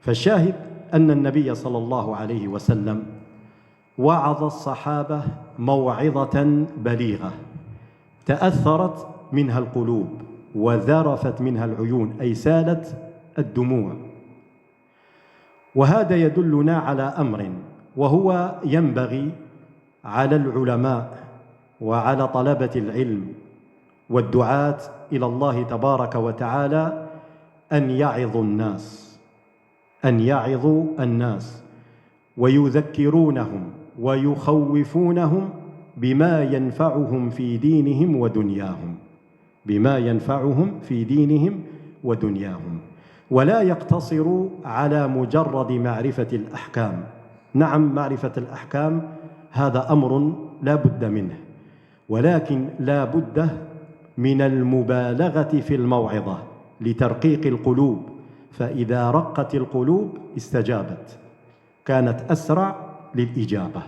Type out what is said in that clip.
فالشاهد أن النبي صلى الله عليه وسلم وعظ الصحابة موعظة بليغة تأثرت منها القلوب وذرفت منها العيون، أي سالت الدموع. وهذا يدلنا على أمر، وهو ينبغي على العلماء وعلى طلبة العلم والدعاة إلى الله تبارك وتعالى أن يعظوا الناس ويذكرونهم ويخوفونهم بما ينفعهم في دينهم ودنياهم، ولا يقتصروا على مجرد معرفة الأحكام. نعم، معرفة الأحكام هذا أمر لا بد منه، ولكن لا بد من المبالغة في الموعظة لترقيق القلوب، فإذا رقت القلوب استجابت، كانت أسرع للإجابة.